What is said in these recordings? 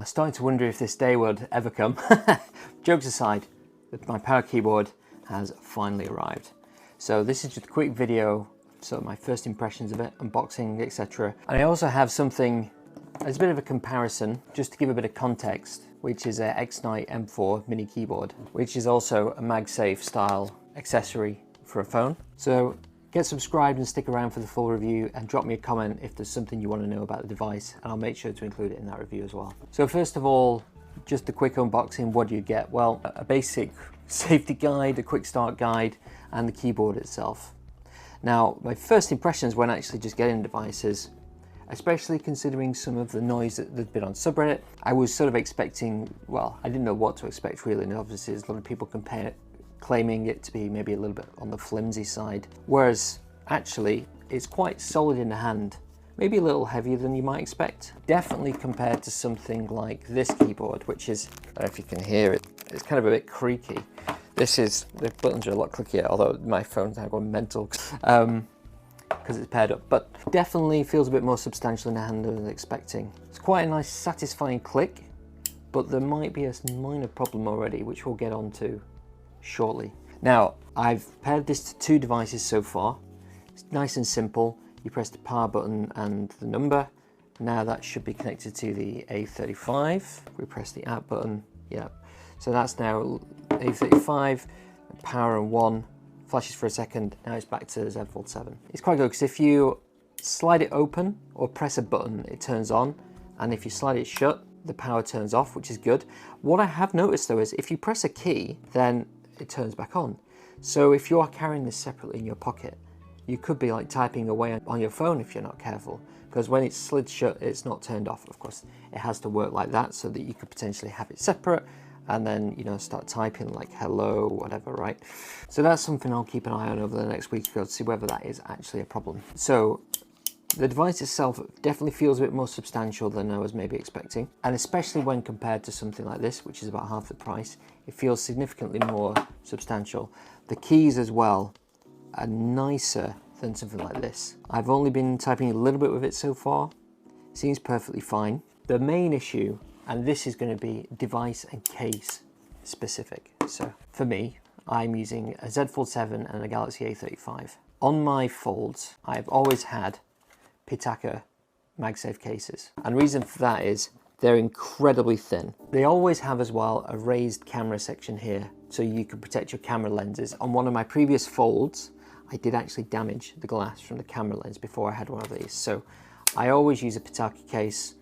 was starting to wonder if this day would ever come. Jokes aside, my power keyboard has finally arrived. So this is just a quick video, so my first impressions of it, unboxing, etc. And I also have something as a bit of a comparison, just to give a bit of context, which is an Exknight M4 mini keyboard, which is also a MagSafe-style accessory for a phone. So get subscribed and stick around for the full review, and drop me a comment if there's something you want to know about the device, and I'll make sure to include it in that review as well. So first of all, just a quick unboxing. What do you get? Well, a basic safety guide, a quick start guide, and the keyboard itself. Now, my first impressions when actually just getting the device is, especially considering some of the noise that there's been on subreddit, I was sort of expecting, well, I didn't know what to expect really, and obviously there's a lot of people claiming it to be maybe a little bit on the flimsy side, whereas actually it's quite solid in the hand, maybe a little heavier than you might expect. Definitely compared to something like this keyboard, which is, I don't know if you can hear it, it's kind of a bit creaky. The buttons are a lot clickier, although my phone's now going mental because it's paired up, but definitely feels a bit more substantial in the hand than I was expecting. It's quite a nice satisfying click, but there might be a minor problem already, which we'll get onto shortly. Now, I've paired this to two devices so far. It's nice and simple. You press the power button and the number. Now that should be connected to the A35. We press the app button, yeah. So that's now A35, power and 1, flashes for a second, now it's back to Z Fold 7. It's quite good because if you slide it open or press a button, it turns on, and if you slide it shut, the power turns off, which is good. What I have noticed though is if you press a key, then it turns back on. So if you are carrying this separately in your pocket, you could be like typing away on your phone if you're not careful, because when it's slid shut, it's not turned off. Of course, it has to work like that so that you could potentially have it separate and then, you know, start typing like hello, whatever, right? So that's something I'll keep an eye on over the next week to see whether that is actually a problem. So the device itself definitely feels a bit more substantial than I was maybe expecting, and especially when compared to something like this, which is about half the price, it feels significantly more substantial. The keys as well are nicer than something like this. I've only been typing a little bit with it so far. It seems perfectly fine. The main issue, and this is going to be device and case specific. So for me, I'm using a Z Fold 7 and a Galaxy A35. On my folds, I've always had Pitaka MagSafe cases. And the reason for that is they're incredibly thin. They always have as well a raised camera section here, so you can protect your camera lenses. On one of my previous folds, I did actually damage the glass from the camera lens before I had one of these. So I always use a Pitaka case.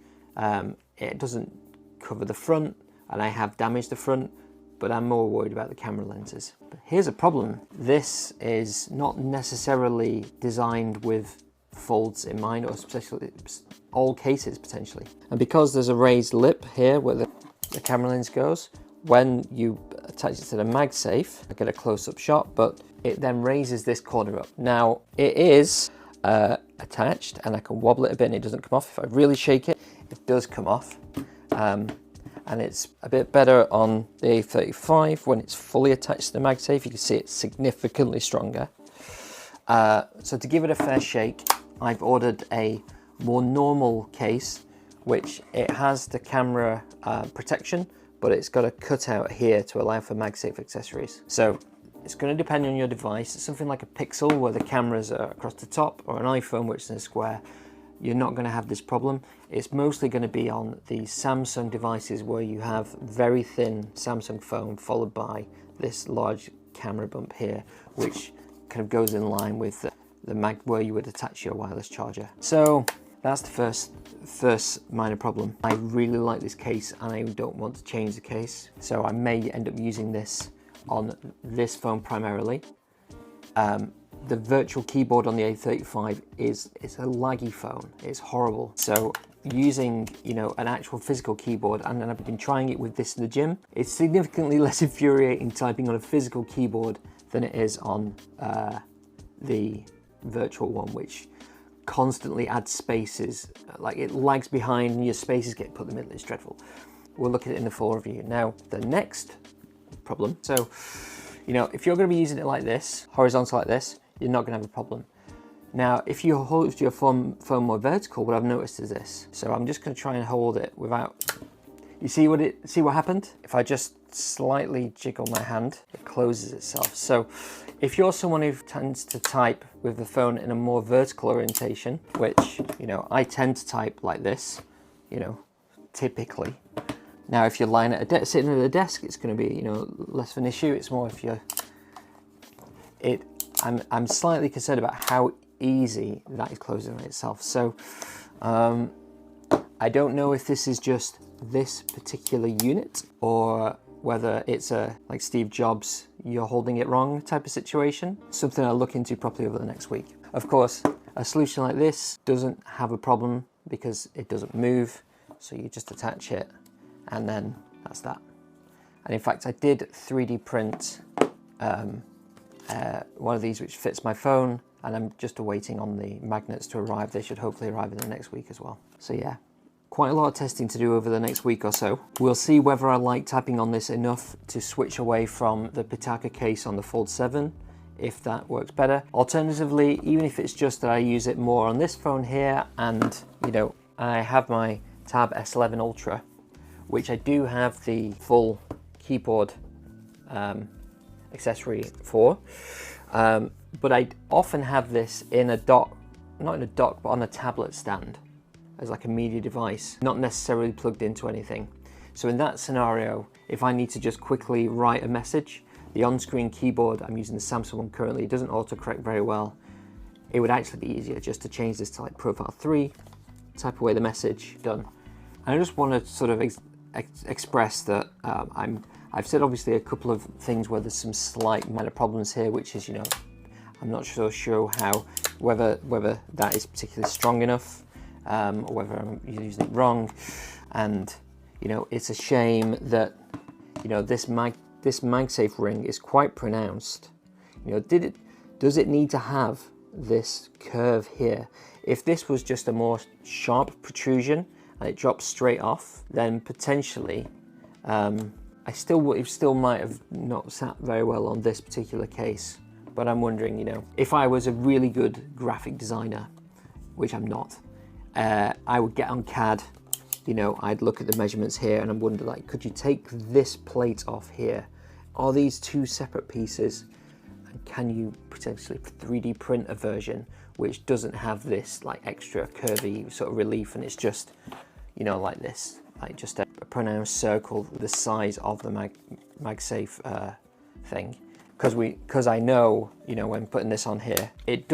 It doesn't cover the front, and I have damaged the front, but I'm more worried about the camera lenses. But here's a problem. This is not necessarily designed with folds in mind, or especially all cases potentially. And because there's a raised lip here where the camera lens goes, when you attach it to the MagSafe, I get a close-up shot, but it then raises this corner up. Now it is attached, and I can wobble it a bit and it doesn't come off. If I really shake it, it does come off. And it's a bit better on the A35 when it's fully attached to the MagSafe. You can see it's significantly stronger. So to give it a fair shake, I've ordered a more normal case, which it has the camera protection, but it's got a cutout here to allow for MagSafe accessories. So it's going to depend on your device. It's something like a Pixel where the cameras are across the top, or an iPhone which is in a square. You're not going to have this problem. It's mostly going to be on the Samsung devices where you have very thin Samsung phone followed by this large camera bump here, which kind of goes in line with the Mag where you would attach your wireless charger. So that's the first minor problem. I really like this case and I don't want to change the case, so I may end up using this on this phone primarily. The virtual keyboard on the A35 is a laggy phone. It's horrible. So using, you know, an actual physical keyboard, and then I've been trying it with this in the gym, it's significantly less infuriating typing on a physical keyboard than it is on the virtual one, which constantly adds spaces. Like, it lags behind and your spaces get put in the middle. It's dreadful. We'll look at it in the full review. Now, the next problem. So, you know, if you're going to be using it like this, horizontal like this, you're not going to have a problem. Now, if you hold your phone more vertical, what I've noticed is this. So I'm just going to try and hold it without... You see what happened? If I just slightly jiggle my hand, it closes itself. So if you're someone who tends to type with the phone in a more vertical orientation, which, you know, I tend to type like this, you know, typically. Now, if you're lying at sitting at a desk, it's going to be, you know, less of an issue. It's more if you're, I'm slightly concerned about how easy that is closing on itself. So I don't know if this is just this particular unit or whether it's a, like Steve Jobs, you're holding it wrong type of situation. Something I'll look into properly over the next week. Of course, a solution like this doesn't have a problem because it doesn't move. So you just attach it and then that's that. And in fact, I did 3D print one of these which fits my phone, and I'm just awaiting on the magnets to arrive. They should hopefully arrive in the next week as well. So yeah, quite a lot of testing to do over the next week or so. We'll see whether I like tapping on this enough to switch away from the Pitaka case on the Fold 7, if that works better. Alternatively, even if it's just that I use it more on this phone here, and you know, I have my Tab S11 Ultra, which I do have the full keyboard accessory for, but I often have this in a dock, not in a dock, but on a tablet stand as like a media device, not necessarily plugged into anything. So in that scenario, if I need to just quickly write a message, the on-screen keyboard, I'm using the Samsung one currently, it doesn't autocorrect very well. It would actually be easier just to change this to like Profile 3, type away the message, done. And I just want to sort of express that I've said obviously a couple of things where there's some slight minor problems here, which is, you know, I'm not so sure how, whether that is particularly strong enough, or whether I'm using it wrong. And, you know, it's a shame that, you know, this MagSafe ring is quite pronounced. You know, does it need to have this curve here? If this was just a more sharp protrusion and it drops straight off, then potentially it still might have not sat very well on this particular case. But I'm wondering, you know, if I was a really good graphic designer, which I'm not, I would get on CAD, you know, I'd look at the measurements here and I wonder, like, could you take this plate off here? Are these two separate pieces? And can you potentially 3D print a version which doesn't have this like extra curvy sort of relief, and it's just, you know, like this, like just a pronounced circle the size of the MagSafe thing? Because I know, you know, when putting this on here, it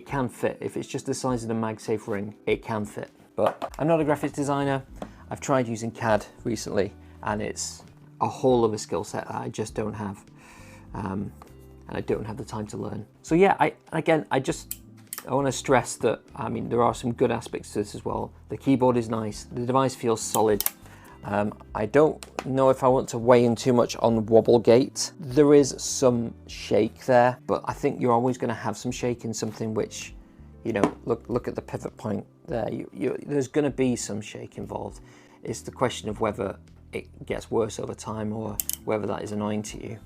can fit. If it's just the size of the MagSafe ring, it can fit. But I'm not a graphics designer. I've tried using CAD recently, and it's a whole other skill set that I just don't have, and I don't have the time to learn. So yeah, I want to stress that, I mean, there are some good aspects to this as well. The keyboard is nice. The device feels solid. I don't know if I want to weigh in too much on wobble gate. There is some shake there, but I think you're always going to have some shake in something which, you know, look at the pivot point there. There's going to be some shake involved. It's the question of whether it gets worse over time or whether that is annoying to you.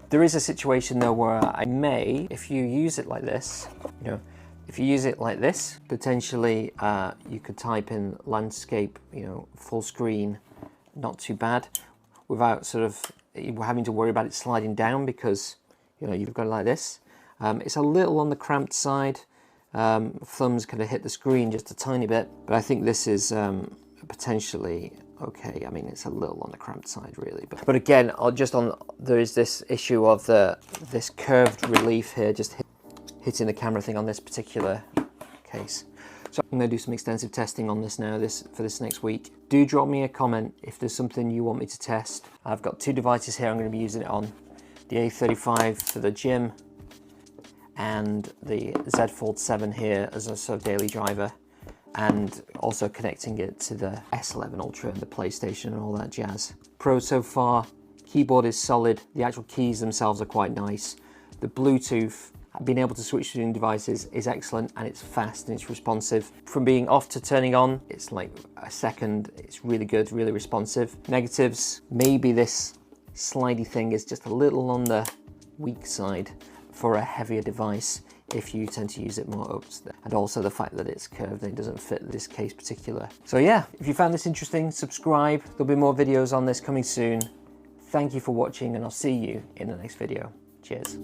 There is a situation though where I may, if you use it like this, you know, if you use it like this, potentially you could type in landscape, you know, full screen, not too bad, without sort of having to worry about it sliding down, because, you know, you've got it like this. It's a little on the cramped side. Thumbs kind of hit the screen just a tiny bit, but I think this is potentially okay. I mean, it's a little on the cramped side really, but again, there is this issue of this curved relief here, just hitting the camera thing on this particular case. So I'm going to do some extensive testing on this now, for this next week. Do drop me a comment if there's something you want me to test. I've got two devices here I'm going to be using it on. The A35 for the gym, and the Z Fold 7 here as a sort of daily driver, and also connecting it to the S11 Ultra and the PlayStation and all that jazz. Pros so far: keyboard is solid, the actual keys themselves are quite nice. The Bluetooth, being able to switch between devices, is excellent, and it's fast and it's responsive. From being off to turning on, it's like a second. It's really good, really responsive. Negatives: maybe this slidey thing is just a little on the weak side for a heavier device. if you tend to use it more up, and also the fact that it's curved and it doesn't fit this case particular. So yeah, if you found this interesting, subscribe. There'll be more videos on this coming soon. Thank you for watching, and I'll see you in the next video. Cheers.